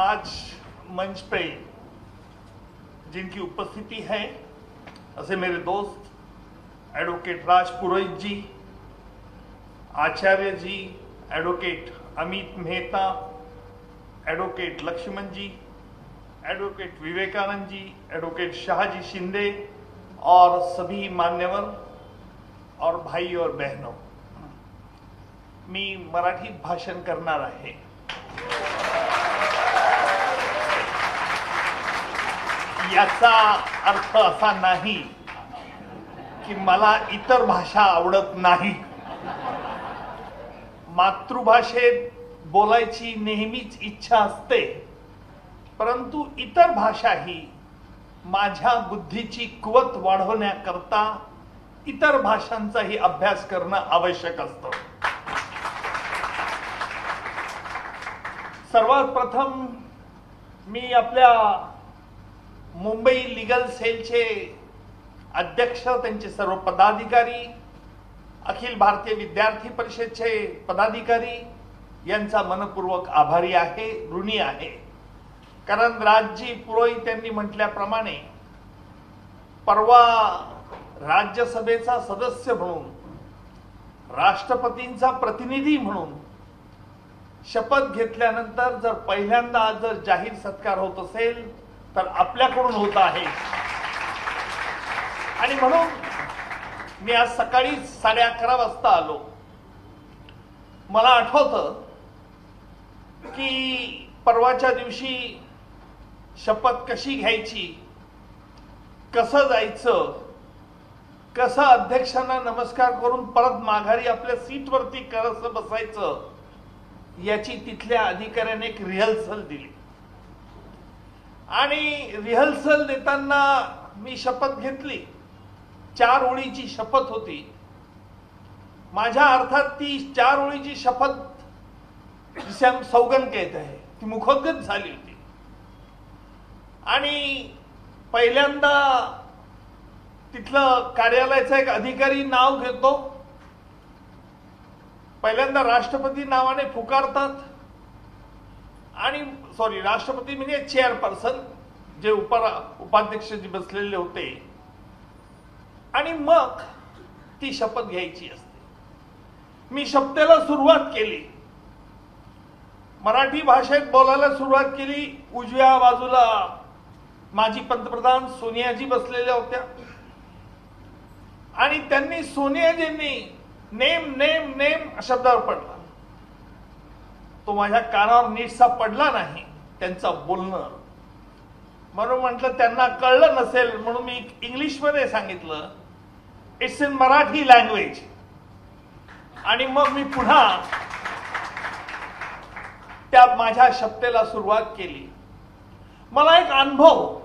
आज मंच पे जिनकी उपस्थिति है ऐसे मेरे दोस्त एडवोकेट राज पुरोहित जी, आचार्य जी, एडवोकेट अमित मेहता, एडवोकेट लक्ष्मण जी, एडवोकेट विवेकानंद जी, एडवोकेट शाहजी शिंदे और सभी मान्यवर और भाई और बहनों, मी मराठीत भाषण करणार आहे। याचा अर्थ असा नाही की मला इतर भाषा आवडत नाही। मातृभाषेत बोलायची नेहमीच इच्छा असते, परंतु इतर भाषाही माझ्या बुद्धीची कुवत वाढवण्याकरता इतर भाषांचाही अभ्यास करणं आवश्यक असतं। सर्वात प्रथम मी आपल्या मुंबई लीगल सेलचे अध्यक्ष, त्यांचे सर्व पदाधिकारी, अखिल भारतीय विद्यार्थी परिषदेचे पदाधिकारी यांचा मनपूर्वक आभारी आहे, ऋणी आहे। कारण राजजी पुरोहित यांनी म्हटल्याप्रमाणे परवा राज्यसभेचा सदस्य म्हणून, राष्ट्रपतींचा प्रतिनिधी म्हणून शपथ घेतल्यानंतर जर पहिल्यांदा जर जाहीर सत्कार होत असेल तर आपल्याकडून होत आहे। आणि म्हणून मी आज सकाळी 11:30 वाजता आलो। मला आठवतं की परवाच्या दिवशी शपथ कशी घ्यायची, कसं जायचं, कसं अध्यक्षांना नमस्कार करून परत माघारी आपल्या सीटवरती कसं बसायचं, याची तिथल्या अधिकाऱ्याने एक रिहर्सल दिली। आणि रिहर्सल देताना मी शपथ घेतली। 4 ओळीची शपथ होती। माझ्या अर्थात ती 4 ओळीची शपथ जिसे हम सौगंध कहते हैं, ती मुखोद्गत झाली होती। आणि पहिल्यांदा तिथलं कार्यालयाचा एक अधिकारी नाव घेतो, पहिल्यांदा राष्ट्रपती नावाने पुकारतात आणि राष्ट्रपती म्हणजे चेअरपर्सन, जे उपाध्यक्ष जी बसलेले होते, आणि मग ती शपथ घ्यायची असते। मी शपथेला सुरुवात केली, मराठी भाषेत बोलायला सुरुवात केली। उजव्या बाजूला माजी पंतप्रधान सोनियाजी बसलेल्या होत्या आणि त्यांनी सोनियाजींनी नेम नेम नेम शब्दावर पडला। तो माझ्या कानावर नीटसा पडला नाही त्यांचं बोलणं, म्हणून म्हटलं त्यांना कळलं नसेल, म्हणून मी इंग्लिशमध्ये सांगितलं, इट्स इन मराठी लँग्वेज। आणि मग मी पुन्हा त्या माझ्या शपथेला सुरुवात केली। मला एक अनुभव,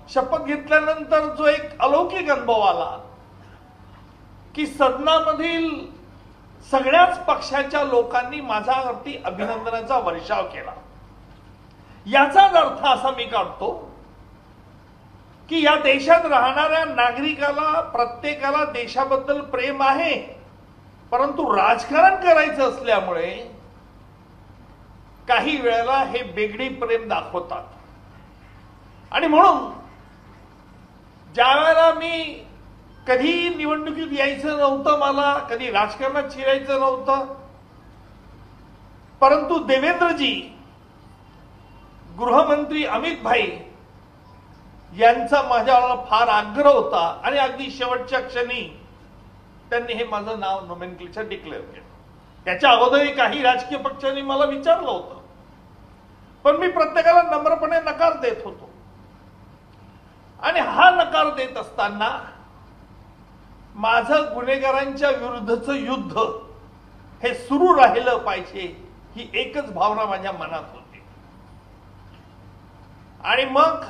शपथ घेतल्यानंतर जो एक अलौकिक अनुभव आला की सदनामधील सगळ्याच पक्षाच्या लोकांनी माझ्यावरती अभिनंदनाचा वर्षाव केला। याचाच अर्थ असा मी काढतो की या देशात राहणाऱ्या नागरिकाला, प्रत्येकाला देशाबद्दल प्रेम आहे, परंतु राजकारण करायचं असल्यामुळे काही वेळेला हे बेगडी प्रेम दाखवतात। आणि म्हणून ज्या वेळेला मी कधी निवडणुकीत यायचं नव्हतं, मला कधी राजकारणात शिरायचं नव्हतं, परंतु देवेंद्रजी, गृहमंत्री अमित भाई यांचा माझ्यावर फार आग्रह होता आणि अगदी शेवटच्या क्षणी त्यांनी हे माझं नाव नोमेनक्लेचर डिक्लेअर केलं। त्याच्या अगोदरही काही राजकीय पक्षांनी मला विचारलं होतं, पण मी प्रत्येकाला नम्रपणे नकार देत होतो। आणि हा नकार देत असताना माझं गुन्हेगारांच्या विरुद्धचं युद्ध हे सुरू राहिलं पाहिजे, ही एकच भावना माझ्या मनात होती। आणि मग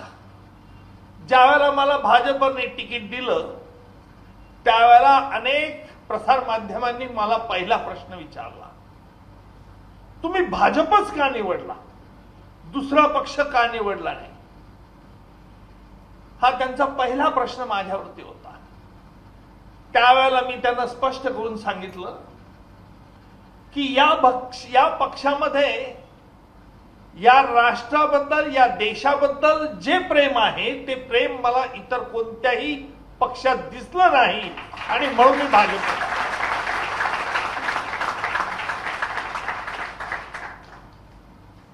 ज्यावेळेला मला भाजपने तिकीट दिलं, त्यावेळेला अनेक प्रसार माध्यमांनी मला पहिला प्रश्न विचारला, तुम्ही भाजपच का निवडला, दुसरा पक्ष का निवडला नाही? हा त्यांचा पहिला प्रश्न माझ्यावरती होता। त्यावेळेला मी त्यांना स्पष्ट करून सांगितलं की या पक्षामध्ये या राष्ट्राबद्दल, या देशाबद्दल जे प्रेम आहे ते प्रेम मला इतर कोणत्याही पक्षात दिसलं नाही आणि म्हणून मी भाजप.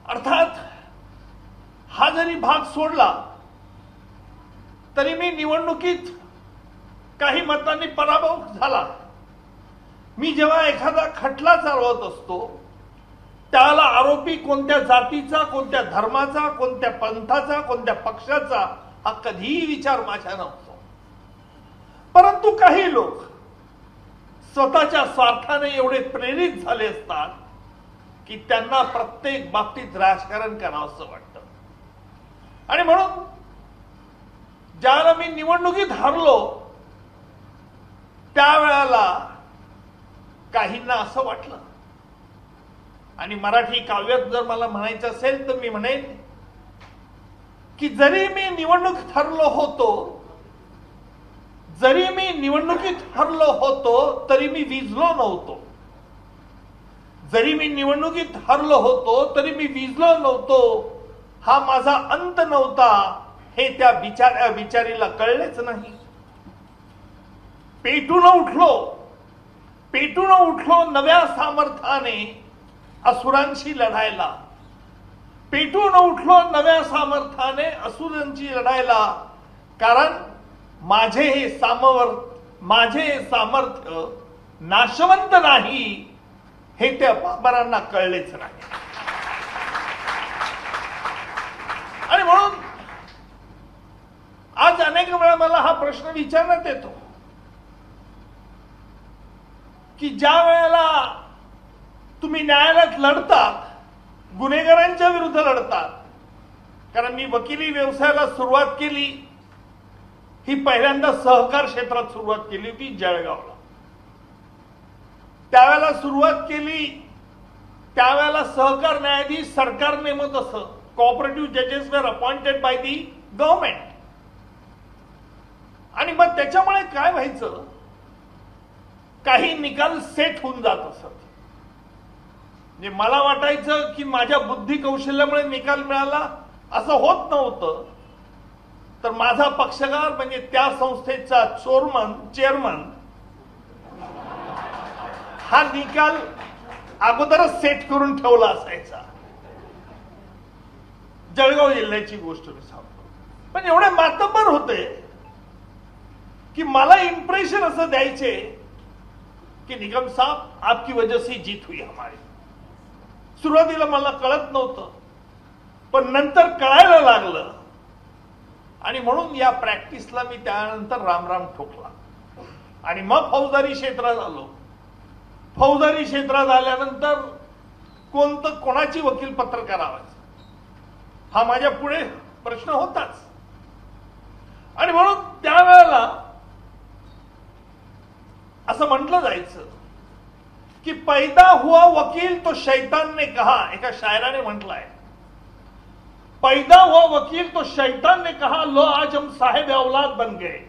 अर्थात हा जरी भाग सोडला तरी मी निवडणुकीत काही मतांनी पराभव झाला. मी जेव्हा एखादा खटला चालवत असतो त्याला आरोपी कोणत्या जातीचा, कोणत्या धर्माचा, कोणत्या पंथाचा, कोणत्या पक्षाचा हा कधीही विचार माझ्या नव्हतो. परंतु काही लोक स्वतःच्या स्वार्थाने एवढे प्रेरित झाले असतात की त्यांना प्रत्येक बाबतीत राजकारण करावं असं वाटतं. आणि म्हणून ज्यावेळेला मी निवडणुकीत हारलो त्यावेळेला काहींना असं वाटलं, आणि मराठी काव्यात जर मला म्हणायचं असेल तर मी म्हणेन की जरी मी निवडणुकीत हरलो होतो, जरी मी निवडणुकीत हरलो होतो तरी मी विजलो नव्हतो. जरी मी निवडणुकीत हरलो होतो तरी मी विजलो नव्हतो. हा माझा अंत नव्हता हे त्या बिचारीला कळलेच नाही. पेटून उठलो नव्या सामर्थ्याने असुरांशी लढायला. पेटून उठलो नव्या सामर्थ्याने असुरांशी लढायला. कारण माझे हे सामर्थ्य नाशवंत नाही हे त्या बाबरांना कळलेच नाही. आणि म्हणून आज अनेक वेळा मला हा प्रश्न विचारण्यात येतो की ज्या वेळेला तुम्ही न्यायालयात लढतात, गुन्हेगारांच्या विरुद्ध लढतात, कारण मी वकिली व्यवसायाला सुरुवात केली ही पहिल्यांदा सहकार क्षेत्रात सुरुवात केली होती जळगावला. त्यावेळेला सुरुवात केली त्यावेळेला सहकार न्यायाधीश सरकार नेमत असं. कोऑपरेटिव्ह जजेस वेर अपॉइंटेड बाय दी गव्हर्नमेंट. आणि मग त्याच्यामुळे काय व्हायचं, काही निकाल सेट होऊन जात असत. म्हणजे मला वाटायचं की माझ्या बुद्धी कौशल्यामुळे निकाल मिळाला, असं होत नव्हतं. तर माझा पक्षकार म्हणजे त्या संस्थेचा चेअरमन हा निकाल अगोदरच सेट करून ठेवला असायचा. जळगाव जिल्ह्याची गोष्ट मी सांगतो. पण एवढे मातब्बर होते की मला इंप्रेशन असं द्यायचे की निगम साहब आपकी वजह से जीत हुई हमारी. सुरुवातीला मला कळत नव्हतं पण नंतर कळायला लागलं. आणि म्हणून या प्रॅक्टिसला मी त्यानंतर रामराम ठोकला आणि मग फौजदारी क्षेत्रात आलो. फौजदारी क्षेत्रात आल्यानंतर कोणाची वकीलपत्र करावायचं हा माझ्या पुढे प्रश्न होताच. आणि म्हणून त्यावेळेला असं म्हटलं जायचं की पैदा हुआ वकील तो शैतान ने कहा. एका शायराने म्हटलंय, पैदा हुआ वकील तो शैतान ने कहा लो आज हम साहेब औलाद बन गए.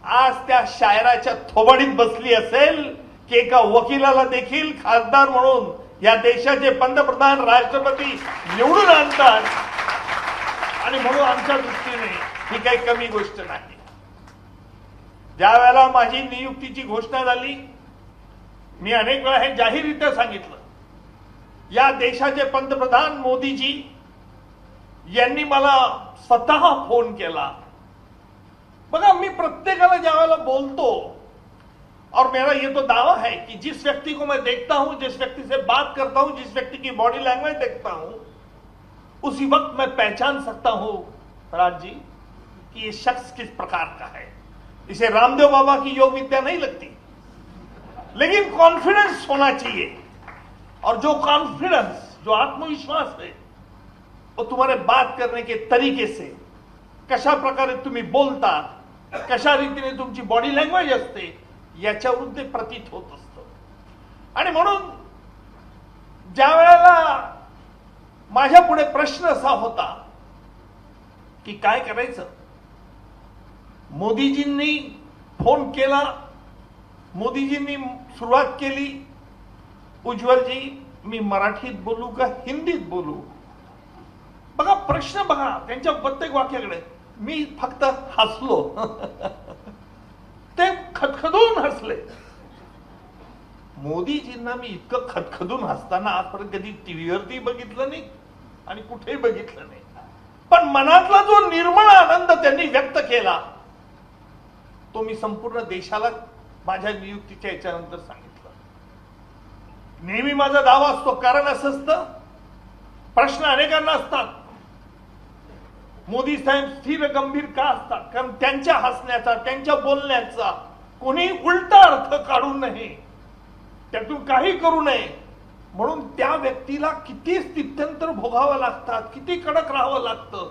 आज त्या शायराच्या थोबाडीत बसली असेल की एका वकिलाला देखील खासदार म्हणून या देशाचे पंतप्रधान राष्ट्रपती निवडून आणतात. आणि म्हणून आमच्या दृष्टीने ही काही कमी गोष्ट नाही. ज्या वेळेला माझी नियुक्तीची घोषणा झाली मी अनेक वेळा हे जाहीररित्या सांगितलं, या देशाचे पंतप्रधान मोदीजी यांनी मला स्वतः फोन केला. बघा मी प्रत्येकाला ज्या वेळेला बोलतो और मेरा ये तो दावा है कि जिस व्यक्ति को मैं देखता हूं, जिस व्यक्ति से बात करता हूं, जिस व्यक्ति की बॉडी लैंग्वेज देखता हूं, उसी वक्त मैं पहचान सकता हूं राज जी कि ये शख्स किस प्रकार का है. इसे रामदेव बाबा की योग विद्या नहीं लगती, लेकिन कॉन्फिडेंस होना चाहिए. और जो कॉन्फिडेंस, जो आत्मविश्वास है वो तुम्हारे बात करने के तरीके से, कशा प्रकारे तुम्ही बोलता, कशा रीतीने तुमची बॉडी लँग्वेज असते याच्यावरून ते प्रतीत होत असतं. आणि म्हणून ज्या वेळेला माझ्या पुढे प्रश्न असा होता की काय करायचं, मोदीजींनी फोन केला, मोदीजींनी सुरुवात केली, उज्ज्वलजी मी मराठीत बोलू का हिंदीत बोलू बघा प्रश्न बघा त्यांच्या प्रत्येक वाक्याकडे. मी फक्त हसलो. ते खदखदून हसले. मोदीजींना मी इतकं खदखदून हसताना आजपर्यंत कधी टीव्हीवरती बघितलं नाही आणि कुठेही बघितलं नाही. पण मनातला जो निर्मळ आनंद त्यांनी व्यक्त केला तो मी संपूर्ण देशाला माझ्या नियुक्तीच्या याच्यानंतर सांगितलं. नेहमी माझा दावा असतो, कारण असं असतं, प्रश्न अनेकांना असतात, मोदी साहेब स्थिर गंभीर का असतात? कारण त्यांच्या हसण्याचा, त्यांच्या बोलण्याचा कोणी उलटा अर्थ काढू नये, त्यातून काही करू नये म्हणून त्या व्यक्तीला किती स्थित्यंतर भोगावं लागतात, किती कडक राहावं लागतं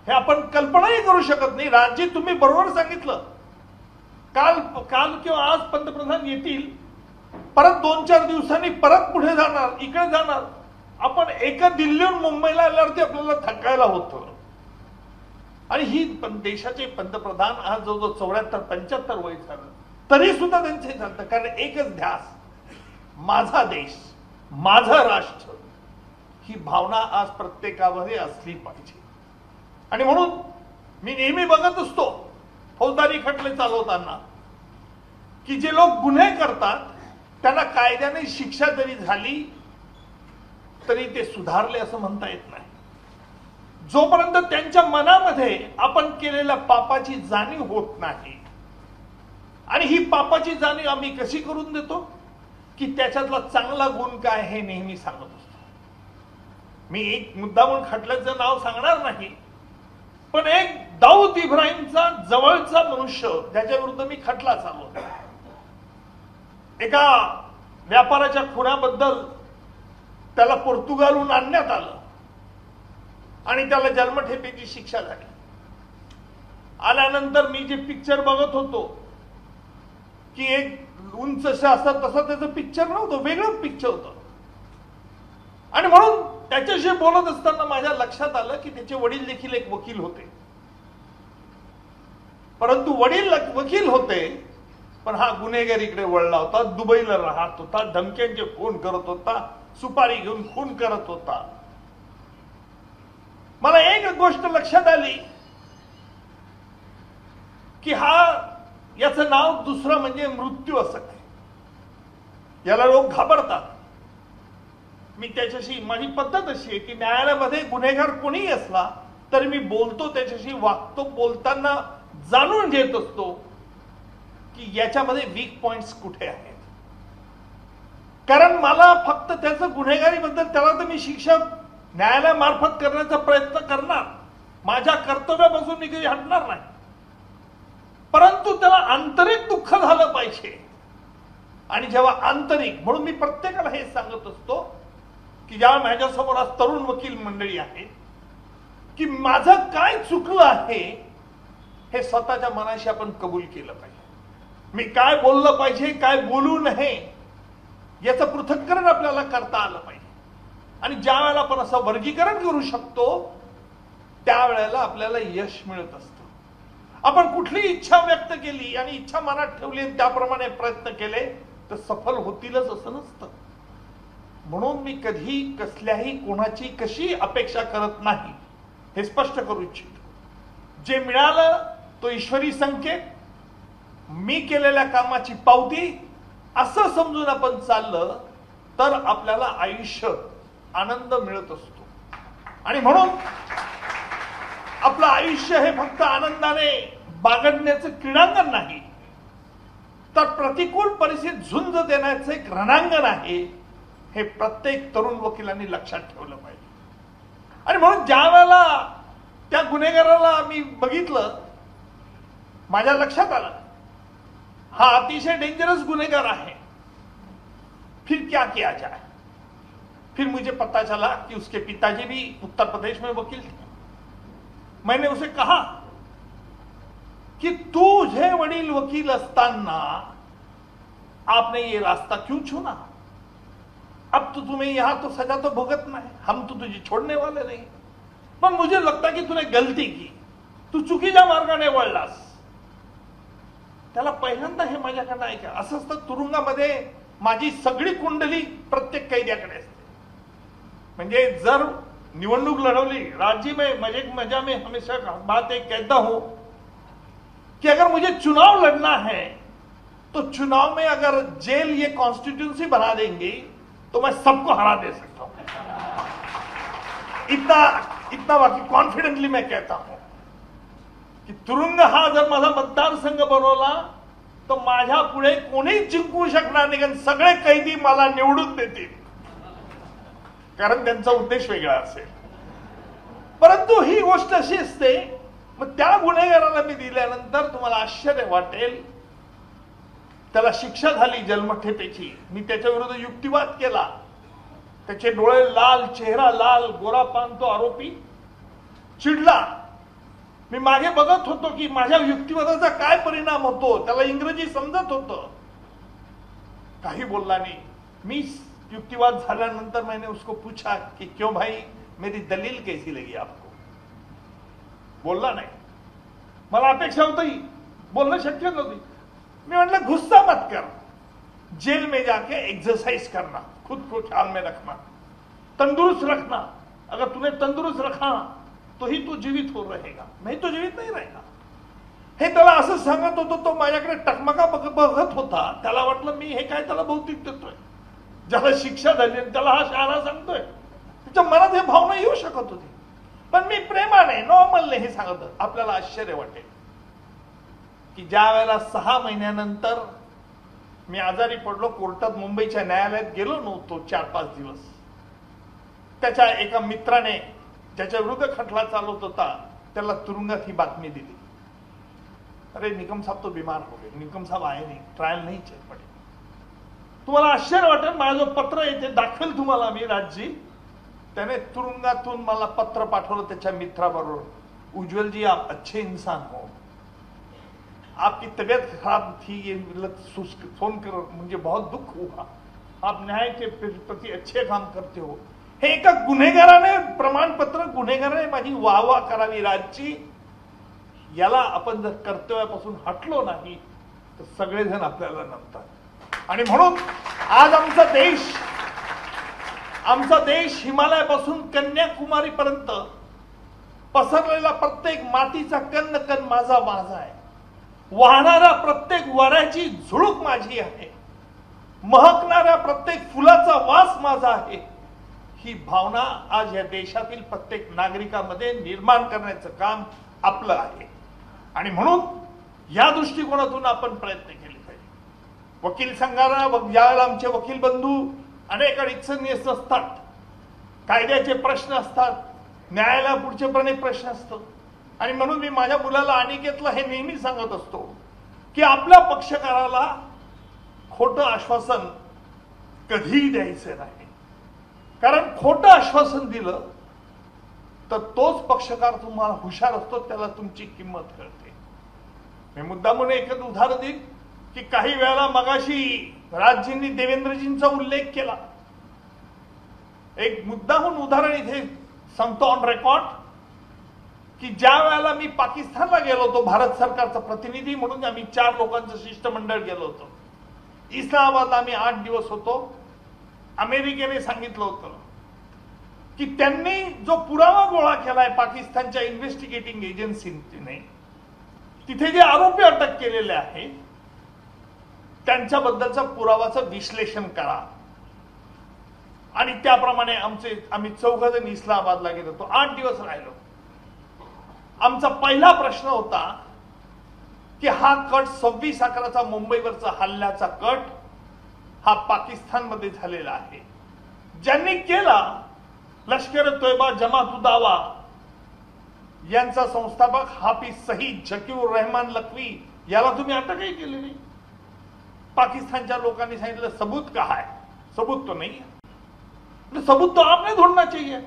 हे आपण कल्पनाही करू शकत नाही. राजी तुम्ही बरोबर सांगितलं. काल किंवा आज पंतप्रधान येतील, परत 2-4 दिवसांनी परत पुढे जाणार, इकडे जाणार. आपण एका दिल्लीहून मुंबईला आल्यावरती आपल्याला थकायला होतं. आणि ही देशाचे पंतप्रधान आज जवळजवळ 74-75 वय झालं तरी सुद्धा त्यांचे चालतं. कारण एकच ध्यास, माझा देश, माझं राष्ट्र, ही भावना आज प्रत्येकामध्ये असली पाहिजे. आणि म्हणून मी नेहमी बघत असतो फौजदारी खटले चालवताना की जे लोक गुन्हे करतात त्यांना कायद्याने शिक्षा जरी झाली तरी ते सुधारले असं म्हणता येत नाही. जोपर्यंत त्यांच्या मनामध्ये आपण केलेल्या पापाची जाणीव होत नाही. आणि ही पापाची जाणीव आम्ही कशी करून देतो की त्याच्यातला चांगला गुण काय हे नेहमी सांगत असतो. मी एक मुद्दा म्हणून खटल्याचं नाव सांगणार नाही, पण एक दाऊद इब्राहिमचा जवळचा मनुष्य ज्याच्या विरुद्ध मी खटला चालवला, एका व्यापाराच्या खुनाबद्दल त्याला पोर्तुगालहून आणण्यात आलं आणि त्याला जन्मठेपेची शिक्षा झाली. आल्यानंतर मी जे पिक्चर बघत होतो की एक उंच असं तसं त्याचं पिक्चर नव्हतं, वेगळं पिक्चर होतं. आणि म्हणून त्याच्याशी बोलत असताना माझ्या लक्षात आलं की त्याचे वडील देखील एक वकील होते. परंतु वडील वकील होते पण हा गुन्हेगार इकडे वळला होता, दुबईला राहत होता, धमक्यांचे फोन करत होता, सुपारी घेऊन खून करत होता. मला एक गोष्ट लक्षात आली की याचं नाव दुसरं म्हणजे मृत्यू असं आहे. याला लोक घाबरतात. मी त्याच्याशी, माझी पद्धत अशी आहे की न्यायालयामध्ये गुन्हेगार कोणीही असला तरी मी बोलतो त्याच्याशी, वागतो, बोलताना जाणून घेत असतो की याच्यामध्ये वीक पॉइंट्स कुठे आहेत. कारण मला फक्त त्याचं गुन्हेगारीबद्दल त्याला तर मी शिक्षा न्यायालयामार्फत करण्याचा प्रयत्न करणार, माझ्या कर्तव्यापासून मी कधी हटणार नाही. परंतु त्याला आंतरिक दुःख झालं पाहिजे. आणि जेव्हा आंतरिक, म्हणून मी प्रत्येकाला हे सांगत असतो की जेव्हा माझ्यासमोर आज तरुण वकील मंडळी आहे की माझं काय चुकलं आहे हे स्वतःच्या मनाशी आपण कबूल केलं पाहिजे. मी काय बोललं पाहिजे, काय बोलू नये याचं पृथक्करण आपल्याला करता आलं पाहिजे. आणि ज्या वेळेला आपण असं वर्गीकरण करू शकतो त्यावेळेला आपल्याला यश मिळत असतं. आपण कुठली इच्छा व्यक्त केली आणि इच्छा मनात ठेवली आणि त्याप्रमाणे प्रयत्न केले तर सफल होतीलच असं नसतं. म्हणून मी कधी कसल्याही कोणाची कशी अपेक्षा करत नाही हे स्पष्ट करू इच्छितो. जे मिळालं तो ईश्वरी संकेत, मी केलेल्या कामाची पावती असं समजून आपण चाललं तर आपल्याला आयुष्य आनंद मिळत असतो. आणि म्हणून आपलं आयुष्य हे फक्त आनंदाने बागडण्याचं क्रीडांगण नाही तर प्रतिकूल परिस्थितीत झुंज देण्याचं एक रणांगण आहे, हे प्रत्येक तरुण वकिलांनी लक्षात ठेवलं पाहिजे. आणि म्हणून ज्या वेळेला त्या गुन्हेगाराला मी बघितलं माझ्या लक्षात आलं हा अतिशय डेंजरस गुन्हेगार है, फिर क्या किया जाए. फिर मुझे पता चला कि उसके पिताजी भी उत्तर प्रदेश में वकील थे. मैंने उसे कहा कि तुझे वडील वकील असताना आपने ये रास्ता क्यों चुना? अब तो तुम्हें यहां तो सजा तो भुगतना है, हम तो तुझे छोड़ने वाले नहीं. पण मुझे लगता की तूने गलती की, तू चुकीच्या मार्गाने वळलास. त्याला पहिल्यांदा हे माझ्याकडनं ऐका. असं असतं तुरुंगामध्ये माझी सगळी कुंडली प्रत्येक कैद्याकडे असते. म्हणजे जर निवडणूक लड़वली। राज्य में मजा में हमेशा बात एक कहता हूं कि अगर मुझे चुनाव लड़ना है तो चुनाव में अगर जेल ये कॉन्स्टिट्यूंसी बना देंगे तो मैं सबको हरा दे सकता हूं। इतना बाकी कॉन्फिडेंटली मैं कहता हूं की तुरुंग हा जर माझा मतदारसंघ बनवला तर माझ्या पुढे कोणीच जिंकू शकणार नाही, कारण सगळे कैदी मला निवडून देतील, कारण त्यांचा उद्देश वेगळा असेल। परंतु ही गोष्ट अशी असते, मग त्या गुन्हेगाराला मी दिल्यानंतर तुम्हाला आश्चर्य वाटेल, त्याला शिक्षा झाली जन्मठेपेची। मी त्याच्या विरुद्ध युक्तिवाद केला, त्याचे डोळे लाल, चेहरा लाल, गोरा पान तो आरोपी चिडला। मी मागे बघत होतो की माझ्या युक्तिवादाचा काय परिणाम होतो, त्याला इंग्रजी समजत होतं, काही बोलला नाही। मी युक्तिवाद झाल्यानंतर मैंने उसको पूछा कि क्यों भाई मेरी दलील कैसी लगी आपको, बोलला नाही। मला अपेक्षा होती, बोलणं शक्य नव्हती। मी म्हटलं गुस्सा मत कर, जेल में जाके एक्सरसाइज करना, खुद को ख्याल में रखना, तंदुरुस्त रखना। अगर तूने तंदुरुस्त रखा तो ही तू जीवित हो रहेगा, नहीं तो जीवित नहीं रहेगा। हे त्याला असं सांगत होतो, तो माझ्याकडे टकमका बघत होता। त्याला वाटलं मी हे काय त्याला भौतिक देतोय, ज्याला शिक्षा झाली त्याला हा शहाणा सांगतोय। त्याच्या मनात हे भावना येऊ शकत होती, पण मी प्रेमाने नॉर्मलने हे सांगत। आपल्याला आश्चर्य वाटेल की ज्या वेळेला 6 महिन्यानंतर मी आजारी पडलो, कोर्टात मुंबईच्या न्यायालयात गेलो नव्हतो 4-5 दिवस, त्याच्या एका मित्राने ज्याच्या विरुद्ध खटला चालवत होता त्याला तुरुंगात ही बातमी दिली, अरे निकम साहब तो बीमार हो गए, निकम साहब आए नहीं, ट्रायल नहीं चल पड़े। तुम्हाला आश्चर्य वाटेल, माझं जो पत्र येते दाखवेल तुम्हाला मी राजजी, त्याने तुरुंगातून मला पत्र पाठवलं त्याच्या मित्राबरोबर, उज्ज्वल जी आप अच्छे इंसान हो, आपकी तबीयत खराब थी, ये फोन कर मुझे बहुत दुख हुआ, आप न्याय के प्रति अच्छे काम करते हो। हे एका गुन्हेगाराने प्रमाणपत्र, गुन्हेगाराने माझी वाहवा करावी राजची, याला आपण जर कर्तव्यापासून हटलो नाही तर सगळेजण आपल्याला नमतात। आणि म्हणून आज आमचा देश हिमालयापासून कन्याकुमारी पर्यंत पसरलेला प्रत्येक मातीचा कण कण माझा आहे, वाहणाऱ्या प्रत्येक वाऱ्याची झुळूक माझी आहे, महकणाऱ्या प्रत्येक फुलाचा वास माझा आहे। ही भावना आज या देशातील प्रत्येक नागरिकांमध्ये निर्माण करण्याचं काम आपलं आहे। आणि म्हणून या दृष्टिकोनातून आपण प्रयत्न केले पाहिजे। वकील संघाला ज्यावेळेला आमचे वकील बंधू अनेक अडचणी असतात, कायद्याचे प्रश्न असतात, न्यायालयापुढचे पण एक प्रश्न असतो, आणि म्हणून मी माझ्या मुलाला अनिकेतला हे नेहमी सांगत असतो की आपल्या पक्षकाराला खोटं आश्वासन कधीही द्यायचं नाही, कारण खोटं आश्वासन दिलं तर तोच पक्षकार तुम्हाला हुशार असतो, त्याला तुमची किंमत कळते। मी मुद्दामून एक उदाहरण देईन की काही वेळेला मगाशी राजजींनी देवेंद्रजींचा उल्लेख केला, एक मुद्दामून उदाहरण इथे सांगतो ऑन रेकॉर्ड की ज्या वेळेला मी पाकिस्तानला गेलो होतो भारत सरकारचा प्रतिनिधी म्हणून, आम्ही 4 लोकांचं शिष्टमंडळ गेलो होतो, इस्लामाबादला आम्ही 8 दिवस होतो। अमेरिकेने सांगितलं होतं की त्यांनी जो पुरावा गोळा केलाय पाकिस्तानच्या इन्व्हेस्टिगेटिंग एजन्सीने, तिथे जे आरोपी अटक केलेले आहेत त्यांच्याबद्दलचा पुरावाचं विश्लेषण करा, आणि त्याप्रमाणे आम्ही 4 जण इस्लामाबादला गेलो होतो, 8 दिवस राहिलो। आमचा पहिला प्रश्न होता की हा कट 26/11चा मुंबईवरचा हल्ल्याचा कट हा पाकिस्तानमध्ये झालेला आहे, ज्यांनी केला लष्कर तोयबा जमात दावा यांचा संस्थापक हाफिज सईद झकीउर रहमान लखवी, याला तुम्ही अटकही केली नाही। पाकिस्तानच्या लोकांनी सांगितलं सबूत कहाँ है, सबूत तो नहीं है। सबूत तो आपने ढूंढना चाहिए,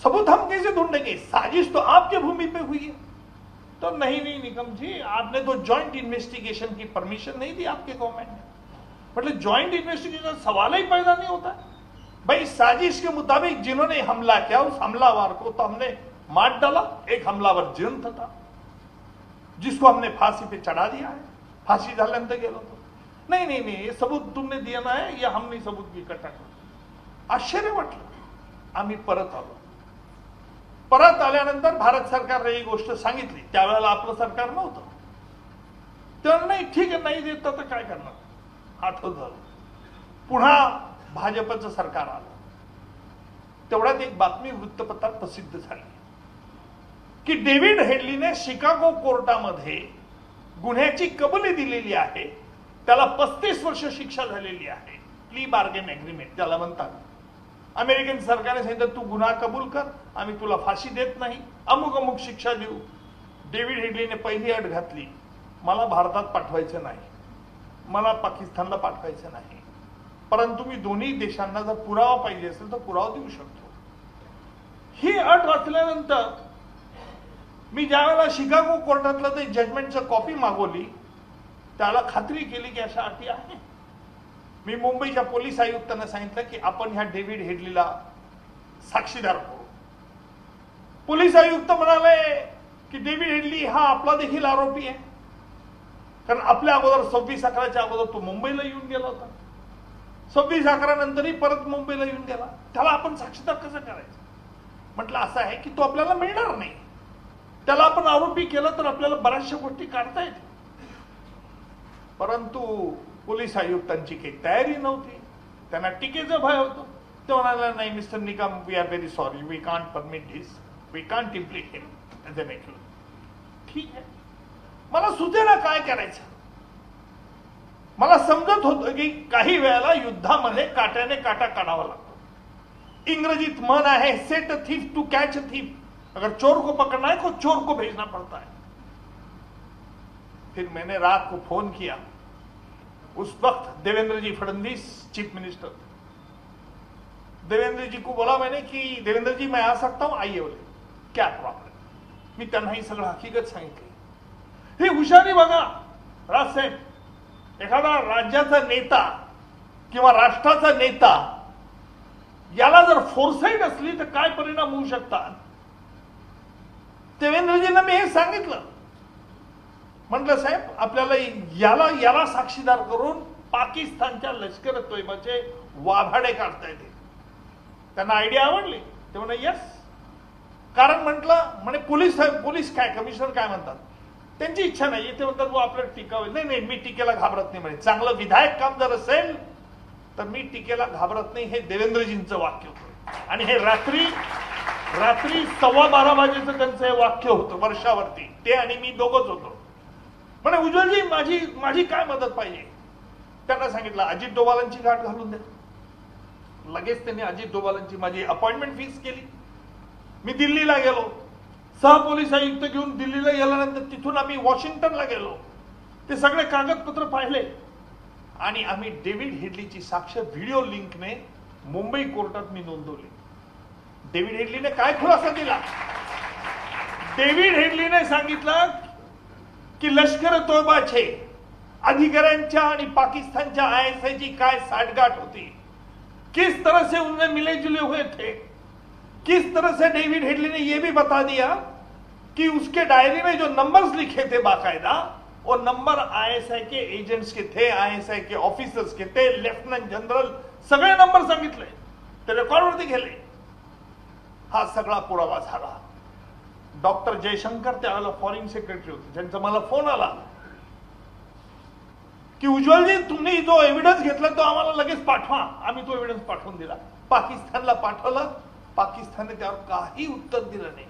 सबूत हम कैसे ढूंढेंगे, साजिश तो आपके भूमि पे हुई है। तो नहीं निकम जी, आपने तो ज्वाइंट इन्वेस्टिगेशन की परमिशन नहीं दी आपके गवर्नमेंट ने। मतलब ज्वाइंट इन्वेस्टिगेशन सवाल ही पैदा नहीं होता। भाई साजिश के मुताबिक जिन्होंने हमला किया उस हमलावर को तो हमने मार डाला, एक हमलावर जिवंत था जिसको हमने फांसी पे चढ़ा दिया है, फांसी झाल्यानंतर गेलो तो। नहीं ये सबूत तुमने दिया ना है, या हमने सबूत इकट्ठा कर। आश्चर्य वाटलं आम्ही परत आलो. परत आल्यानंतर भारत सरकारने ही गोष्ट सांगितली. त्यावेळेला आपलं सरकार नव्हतं. तर नाही ठीक आहे, नाही देत तर काय करणार, हात झालं. पुन्हा भाजपचं सरकार आलं. तेवढ्यात एक बातमी वृत्तपत्रात प्रसिद्ध झाली की डेव्हिड हेडलीने शिकागो कोर्टामध्ये गुन्ह्याची कबुली दिलेली आहे. त्याला 35 वर्ष शिक्षा झालेली आहे. प्ली बार्गेन एग्रीमेंट ज्याला म्हणतात. अमेरिकन सरकारने सांगितलं तू गुन्हा कबूल कर, आम्ही तुला फाशी देत नाही, अमुक अमुक शिक्षा देऊ. डेव्हिड हेडलीने पहिली अट घातली, मला भारतात पाठवायचं नाही, मला पाकिस्तानला पाठवायचं नाही, परंतु मी दोन्ही देशांना जर पुरावा पाहिजे असेल तर पुरावा देऊ शकतो. ही अट वाचल्यानंतर मी ज्यावेळेला शिकागो कोर्टातलं ते जजमेंटचं कॉपी मागवली, त्याला खात्री केली की अशा अटी आहे. मी मुंबईच्या पोलीस आयुक्तांना सांगितलं की आपण ह्या डेव्हिड हेडलीला साक्षीदार करू. पोलीस आयुक्त म्हणाले की डेव्हिड हेडली हा आपला देखील आरोपी आहे, कारण आपल्या अगोदर 26/11च्या अगोदर तो मुंबईला येऊन गेला होता. 26/11 नंतरही परत मुंबईला येऊन गेला. त्याला आपण साक्षीदार कसं करायचं. म्हटलं असं आहे की तो आपल्याला मिळणार नाही. त्याला आपण आरोपी केलं तर आपल्याला बऱ्याचशा गोष्टी काढता येतील. परंतु पोलीस आयुक्तांची काही तयारी नव्हती. त्यांना टीकेचं भय होतं. ते म्हणाले नाही mister Nikam, we are very sorry, we can't permit this, we can't implicate him as an accuse. ठीक आहे, मला सुचेना काय करायचं. मला समजत होतं की काही वेळेला युद्धामध्ये काट्याने काटा काढावा लागतो. इंग्रजीत म्हण आहे, set a thief to catch a thief. अगर चोर को पकड़ना है तो चोर को भेजना पड़ता है. फिर मैंने रात को फोन किया. उस वक्त देवेंद्र जी फडणवीस चीफ मिनिस्टर. देवेंद्र जी को बोला मैंने कि देवेंद्र जी मैं आ सकता हूं, आइए. बोले क्या प्रॉब्लम. मी त्यांना ही सगळं हकीकत सांगितली. ही हुशारी बघा राजसाहेब. एखादा राज्याचा नेता किंवा राष्ट्राचा नेता याला जर फोरसाईट असली तर काय परिणाम होऊ शकतात. देवेंद्रजींना मी हे सांगितलं. म्हटलं साहेब आपल्याला याला साक्षीदार करून पाकिस्तानच्या लष्कर तोयबाचे वाभाडे काढता येते. त्यांना आयडिया आवडली. ते म्हणे यस. कारण म्हणे पोलीस काय कमिशनर काय म्हणतात, त्यांची इच्छा नाही. ते म्हणतात वो आपल्याला टीका होईल. नाही मी टीकेला घाबरत नाही. म्हणे चांगलं विधायक काम जर असेल तर मी टीकेला घाबरत नाही. हे देवेंद्रजींचं वाक्य होतं. आणि हे रात्री 12:15 वाजेचं त्यांचं हे वाक्य होतं वर्षावरती. ते आणि मी दोघंच होतो. म्हणे उज्ज्वलजी माझी काय मदत पाहिजे. त्यांना सांगितलं अजित डोभालांची गाठ घालून द्या. लगेच त्यांनी अजित डोभालांची माझी अपॉइंटमेंट फिक्स केली. मी दिल्लीला गेलो. सहपोलीस आयुक्त घेऊन दिल्लीला गेल्यानंतर तिथून आम्ही वॉशिंग्टनला गेलो. ते सगळे कागदपत्र पाहिले आणि आम्ही डेव्हिड हेडलीची साक्ष व्हिडिओ लिंकने मुंबई कोर्टात मी नोंदवली. डेव्हिड हेडलीने काय खुलासा दिला. डेव्हिड हेडलीने सांगितलं की लष्कर तोयबाचे अधिकाऱ्यांच्या आणि पाकिस्तानच्या ISI ची काय साठगाठ होती, किस तरह से उनमें मिले जुले हुए थे, किस तरह से डेविड हेडली ने यह भी बता दिया कि उसके डायरी में जो नंबर्स लिखे थे बाकायदा वो नंबर ISI के एजेंट्स के थे, ISI के ऑफिसर्स के थे, लेफ्टनंट जनरल सगळे नंबर सांगितले. ते रेकॉर्डवरती गेले. हा सगळा पुरावा झाला. डॉक्टर जयशंकर त्यावेळेला फॉरेन सेक्रेटरी होते. ज्यांचा मला फोन आला की उज्ज्वलजी तुम्ही जो एव्हिडन्स घेतला तो आम्हाला लगेच पाठवा. आम्ही तो एव्हिडन्स पाठवून दिला. पाकिस्तानला पाठवलं. पाकिस्तानने त्यावर काही उत्तर दिलं नाही.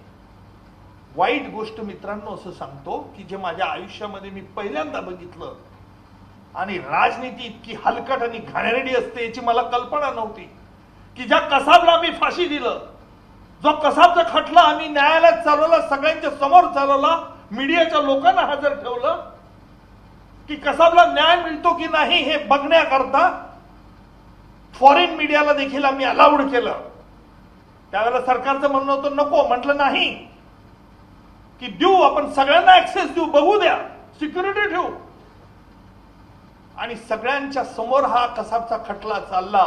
वाईट गोष्ट मित्रांनो असं सांगतो की जे माझ्या आयुष्यामध्ये मी पहिल्यांदा बघितलं आणि राजनीती इतकी हलकट आणि घाणेरडी असते याची मला कल्पना नव्हती. की ज्या कसाबला मी फाशी दिलं, जो कसाबचा खटला आम्ही न्यायालयात चालवला, सगळ्यांच्या समोर चालवला, मीडियाच्या लोकांना हजर ठेवलं की कसाबला न्याय मिळतो की नाही हे बघण्याकरता फॉरेन मीडियाला देखील आम्ही अलाउड केलं. त्यावेळेला सरकारचं म्हणणं होतं नको. म्हटलं नाही की देऊ, आपण सगळ्यांना ऍक्सेस देऊ, बघू द्या, सिक्युरिटी ठेवू. आणि सगळ्यांच्या समोर हा कसाबचा खटला चालला.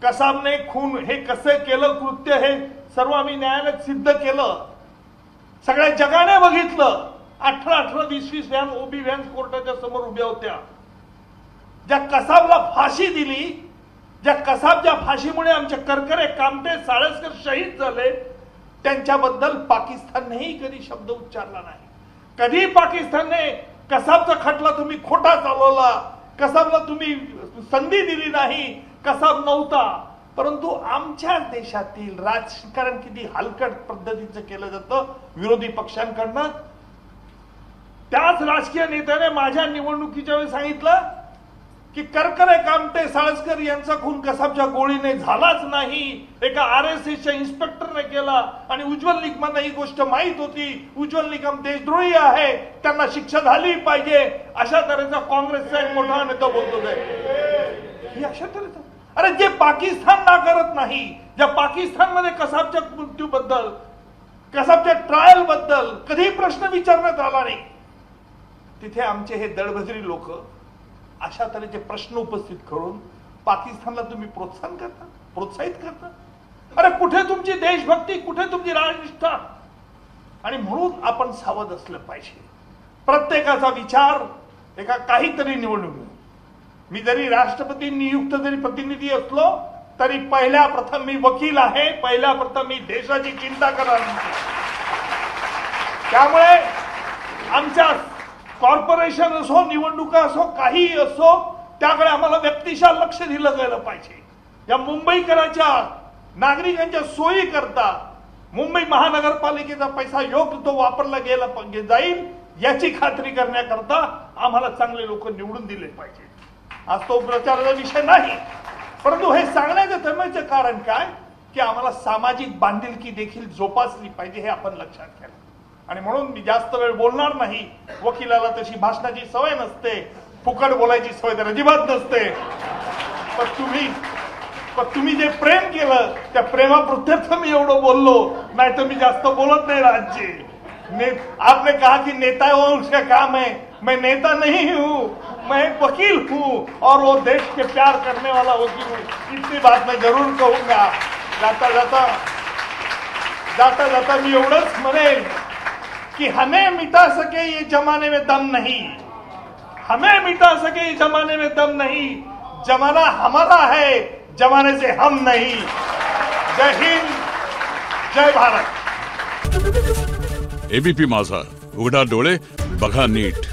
कसाबने खून हे कसे केलं कृत्य हे सर्व आम्ही न्यायालयात सिद्ध केलं. सगळ्या जगाने बघितलं. 18 20 व्हॅन ओबी व्हॅन कोर्टाच्या समोर उभ्या होत्या. ज्या कसाबला फाशी दिली, ज्या कसाब ज्या फाशीमुळे आमचे करकरे कामटे साळसकर शहीद झाले त्यांच्याबद्दल पाकिस्ताननेही कधी शब्द उच्चारला नाही. कधी पाकिस्तानने कसाबचा खटला तुम्ही खोटा चालवला, कसाबला तुम्ही संधी दिली नाही, कसाब नव्हता. परंतु आमच्या देशातील राजकारण किती हलकट पद्धतीचं केलं जातं विरोधी पक्षांकडनं. त्याच राजकीय नेत्याने माझ्या निवडणुकीच्या वेळी सांगितलं की करकरे कामटे साळसकर यांचा खून कसाबच्या गोळीने झालाच नाही, एका RSSच्या इन्स्पेक्टरने केला आणि उज्ज्वल निकमांना ही गोष्ट माहित होती. उज्ज्वल निकम देशद्रोही आहे, त्यांना शिक्षा झाली पाहिजे, अशा तऱ्हेचा काँग्रेसचा एक मोठा नेता बोलतो. ही अशा तऱ्हेचा अरे जे पाकिस्तान नाकारत नाही, ज्या पाकिस्तानमध्ये कसाबच्या मृत्यूबद्दल कसाबच्या ट्रायल बद्दल कधी प्रश्न विचारण्यात आला नाही, तिथे आमचे हे दळभद्री लोक अशा तऱ्हेचे प्रश्न उपस्थित करून पाकिस्तानला तुम्ही प्रोत्साहित करता. अरे कुठे तुमची देशभक्ती, कुठे तुमची राजनिष्ठा? आणि म्हणून आपण सावध असलं पाहिजे. प्रत्येकाचा विचार एका काहीतरी निवडणूक. मी जरी राष्ट्रपती नियुक्त जरी प्रतिनिधी असलो तरी पहिल्या प्रथम मी वकील आहे, पहिल्या प्रथम मी देशाची चिंता करणार. त्यामुळे आमच्या कॉर्पोरेशन असो, निवडणुका असो, काहीही असो, त्याकडे आम्हाला व्यक्तिशः लक्ष दिलं गेलं पाहिजे. या मुंबईकरांच्या नागरिकांच्या सोयी करता मुंबई महानगरपालिकेचा पैसा योग्य तो वापरला गेला जाईल याची खात्री करण्याकरता आम्हाला चांगले लोक निवडून दिले पाहिजे. आज तो प्रचाराचा विषय नाही, परंतु हे सांगण्याचं तळमळीचं कारण काय की आम्हाला सामाजिक बांधिलकी देखील जोपासली पाहिजे हे आपण लक्षात घ्या. आणि म्हणून मी जास्त वेळ बोलणार नाही. वकिलाला तशी भाषणाची सवय नसते, फुकट बोलायची सवय तर अजिबात नसते. पण तुम्ही जे प्रेम केलं त्या प्रेमाप्रत्यर्थ मी एवढं बोललो, नाही तर मी जास्त बोलत नाही. आपने कहा कि नेता हो उसका काम है, मैं नेता नहीं हूं, मैं एक वकील हूं और वो देश के प्यार करने वाला वकील हूं. इतनी बात मैं जरूर कहूंगा. जाता जाता मी एवढंच म्हणेन कि हमें मिटा सके ये जमाने में दम नहीं, हमें मिटा सके ये जमाने में दम नहीं, जमाना हमारा है, जमाने से हम नहीं. जय हिंद, जय भारत. ABP माझा, उघडा डोळे बघा नीट.